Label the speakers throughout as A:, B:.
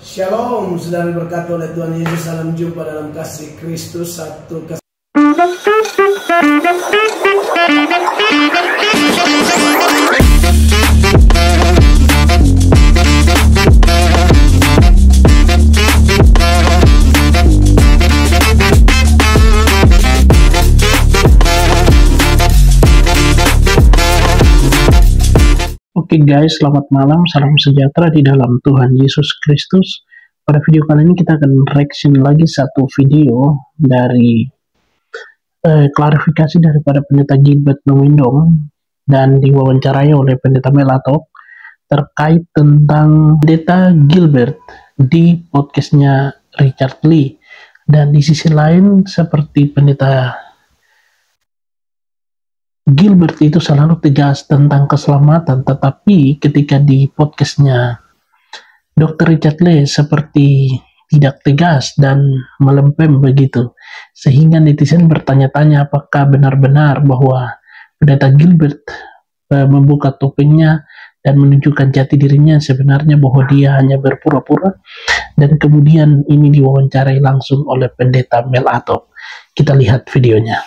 A: Shalom, saudara berkati oleh Tuhan Yesus. Salam jumpa dalam kasih Kristus.
B: Oke guys, selamat malam, salam sejahtera di dalam Tuhan Yesus Kristus. Pada video kali ini kita akan reaction lagi satu video dari klarifikasi daripada pendeta Gilbert Nomindong dan diwawancarai oleh pendeta Melatok terkait tentang pendeta Gilbert di podcastnya Richard Lee. Dan di sisi lain seperti pendeta Gilbert itu selalu tegas tentang keselamatan, tetapi ketika di podcastnya Dr. Richard Lee seperti tidak tegas dan melempem begitu, sehingga netizen bertanya-tanya apakah benar-benar bahwa pendeta Gilbert membuka topengnya dan menunjukkan jati dirinya sebenarnya bahwa dia hanya berpura-pura, dan kemudian ini diwawancarai langsung oleh pendeta Melatok. Kita lihat videonya.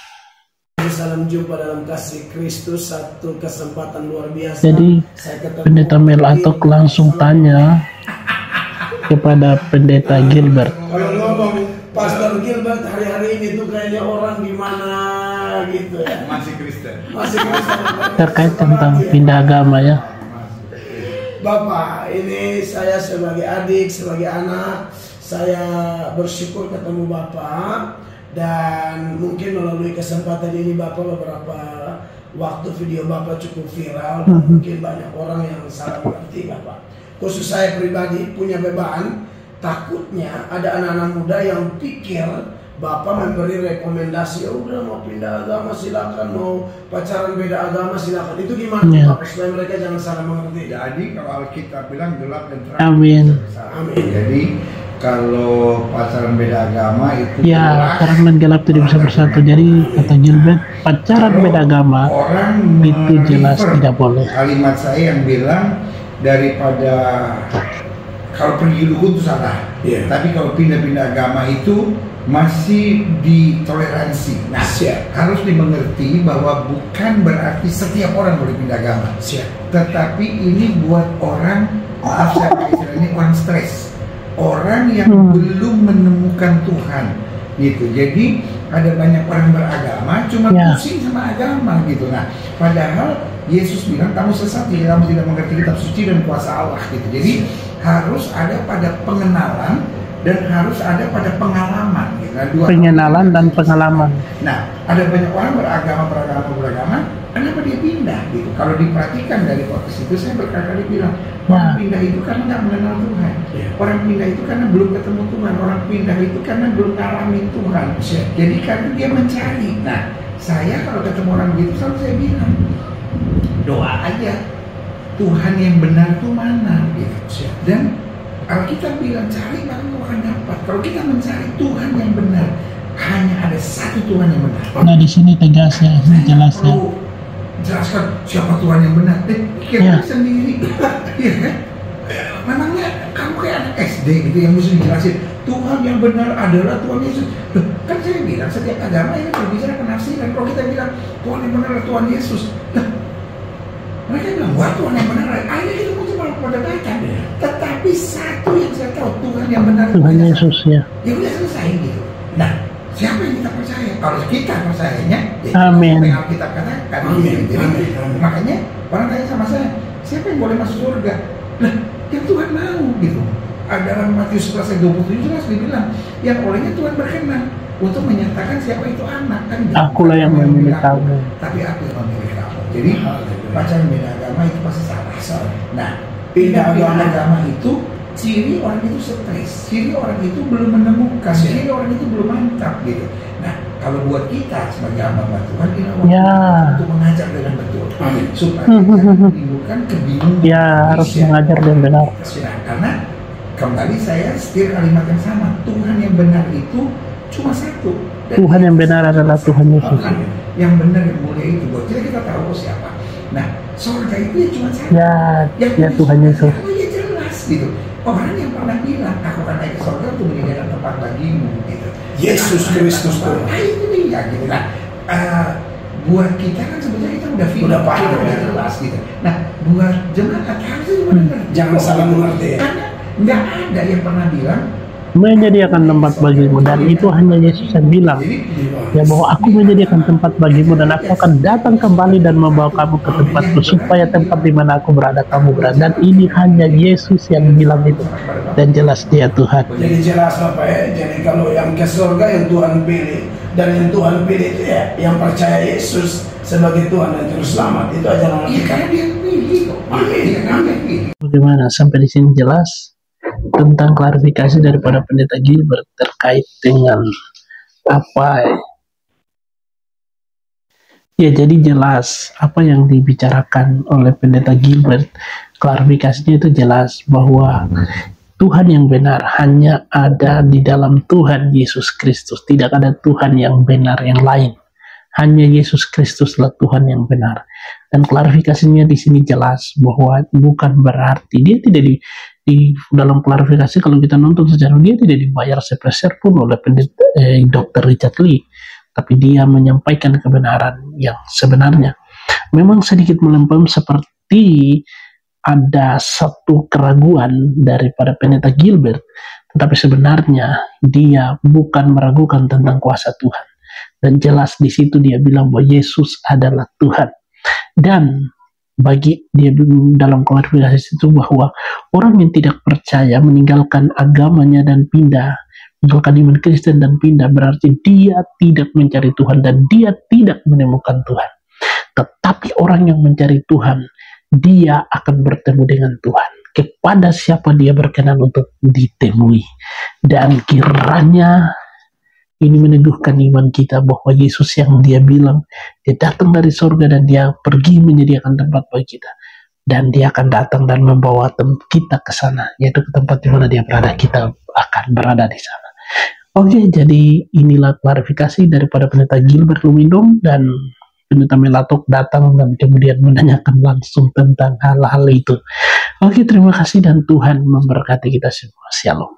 A: Salam jumpa dalam kasih Kristus, satu kesempatan luar biasa.
B: Jadi pendeta Melatok langsung tanya kepada pendeta Gilbert.
A: Kalau ngomong Pastor Gilbert hari-hari ini tuh kayaknya orang gimana gitu ya.
C: Masih Kristen.
A: Masih Kristen.
B: Terkait tentang pindah agama ya.
A: Bapak, ini saya sebagai adik, sebagai anak, saya bersyukur ketemu Bapak. Dan mungkin melalui kesempatan ini Bapak, beberapa waktu video Bapak cukup viral dan mungkin banyak orang yang salah mengerti Bapak. Khusus saya pribadi punya beban, takutnya ada anak-anak muda yang pikir Bapak memberi rekomendasi, oh, udah mau pindah agama silakan, mau pacaran beda agama silakan. Itu gimana Bapak supaya mereka jangan salah mengerti?
C: Jadi kalau Alkitab bilang gelap dan terang.
B: Amin.
C: Amin. Jadi kalau pacaran beda agama itu
B: ya, terang dan gelap tidak bisa bersatu. Jadi kata Gilbert, pacaran beda agama itu jelas tidak boleh.
C: Kalimat saya yang bilang daripada kalau pergi dukun itu salah, tapi kalau pindah-pindah agama itu masih ditoleransi. Nah, harus dimengerti bahwa bukan berarti setiap orang boleh pindah agama. Tetapi ini buat orang, maaf saya pakai istilah ini, orang stres. Orang yang belum menemukan Tuhan gitu. Jadi ada banyak orang beragama cuma pusing sama agama gitu. Nah, padahal Yesus bilang kamu sesat jika kamu tidak mengerti kitab suci dan kuasa Allah gitu. Jadi harus ada pada pengenalan dan harus ada pada pengalaman gitu. Nah,
B: pengenalan dan pengalaman.
C: Nah, ada banyak orang beragama, kenapa dia pindah gitu? Kalau diperhatikan dari podcast itu, saya berkali-kali bilang orang pindah itu karena nggak mengenal Tuhan. Orang pindah itu karena belum ketemu Tuhan. Orang pindah itu karena belum ngalamin Tuhan. Jadi karena dia mencari. Nah, saya kalau ketemu orang gitu selalu saya bilang doa aja Tuhan yang benar itu mana gitu. Dan Alkitab bilang cari maka kau akan dapat. Kalau kita mencari Tuhan yang benar, hanya ada satu Tuhan yang benar.
B: Nah, di sini tegasnya, jelasnya.
C: Jelaskan siapa Tuhan yang benar. Pikir sendiri. Iya kan? Memangnya kamu kayak anak SD gitu yang mesti dijelasin Tuhan yang benar adalah Tuhan Yesus. Loh, kan saya bilang setiap agama ini berbicara penafsiran. Kalau kita bilang Tuhan yang benar adalah Tuhan Yesus, mereka bilang wah Tuhan yang benar. Akhirnya kita pun cuma perdebatan. Tetapi satu yang saya tahu, Tuhan yang benar
B: Tuhan Yesus ya.
C: Ya udah selesai gitu. Nah, siapa yang kita percaya? Kalau kita percayanya,
B: amin.
C: Yang kita katakan. Jadi makanya orang tanya sama saya, siapa yang boleh masuk surga? Nah, yang Tuhan mau gitu. Dalam Matius 11 ayat 27 jelas dibilang, yang olehnya Tuhan berkenan untuk menyatakan siapa itu anak kan.
B: Akulah yang memilih kamu.
C: Tapi aku yang memilih kamu. Jadi pacaran beda agama itu pasti salah. Nah, pindah agama itu ciri orang itu stres, ciri orang itu belum menemukan, ciri orang itu belum mantap gitu. Nah, kalau buat kita sebagai hamba Tuhan, kita untuk mengajar dengan betul, supaya menimbulkan kebingungan.
B: Ya, harus mengajar dengan benar.
C: Karena kembali saya setir kalimat yang sama, Tuhan yang benar itu cuma satu.
B: Tuhan yang benar adalah Tuhan Yesus.
C: Yang benar yang mulia itu buat kita tahu siapa. Nah, surga itu ya cuma satu.
B: Ya Tuhan Yesus.
C: Ya jelas gitu. orang yang pernah bilang aku akan naik ke surga untuk menyediakan tempat bagimu gitu.
A: Yesus Kristus tuh.
C: Nah itu dia gitu. Nah buat kita kan sebenarnya kita udah
A: paham,
C: udah jelas gitu. Nah buat jemaat harusnya juga mengerti.
A: Jangan salah mengerti ya.
C: Karena nggak ada yang pernah bilang
B: menyediakan tempat bagimu, dan itu hanya Yesus yang bilang ya bahwa aku menyediakan tempat bagimu dan aku akan datang kembali dan membawa kamu ke tempatku supaya tempat di mana aku berada kamu berada. Dan ini hanya Yesus yang bilang itu, dan jelas dia Tuhan.
A: Jadi jelas Bapak ya. Jadi kalau yang ke surga yang Tuhan pilih, dan yang Tuhan pilih itu ya yang percaya Yesus sebagai Tuhan dan Juru Selamat, itu aja nama
C: iya karena dia pilih kok.
B: Bagaimana sampai di sini jelas tentang klarifikasi daripada Pendeta Gilbert terkait dengan apa ya. Jadi jelas apa yang dibicarakan oleh Pendeta Gilbert, klarifikasinya itu jelas bahwa Tuhan yang benar hanya ada di dalam Tuhan Yesus Kristus. Tidak ada Tuhan yang benar yang lain. Hanya Yesus Kristuslah Tuhan yang benar. Dan klarifikasinya di sini jelas bahwa bukan berarti dia tidak di dalam klarifikasi, kalau kita nonton secara dia tidak dibayar sepeser pun oleh Dr. Richard Lee, tapi dia menyampaikan kebenaran yang sebenarnya. Memang sedikit melempem seperti ada satu keraguan daripada Pendeta Gilbert, tetapi sebenarnya dia bukan meragukan tentang kuasa Tuhan. Dan jelas di situ dia bilang bahwa Yesus adalah Tuhan. Dan bagi dia dalam klarifikasi itu bahwa orang yang tidak percaya meninggalkan agamanya dan pindah, meninggalkan iman Kristen dan pindah, berarti dia tidak mencari Tuhan dan dia tidak menemukan Tuhan. Tetapi orang yang mencari Tuhan, dia akan bertemu dengan Tuhan kepada siapa dia berkenan untuk ditemui. Dan kiranya ini meneguhkan iman kita bahwa Yesus yang dia bilang dia datang dari surga dan dia pergi menyediakan tempat bagi kita, dan dia akan datang dan membawa kita ke sana, yaitu ke tempat di mana dia berada, kita akan berada di sana. Oke, jadi inilah klarifikasi daripada Pendeta Gilbert Lumindung, dan Pendeta Melatok datang dan kemudian menanyakan langsung tentang hal-hal itu. Oke, terima kasih dan Tuhan memberkati kita semua. Shalom.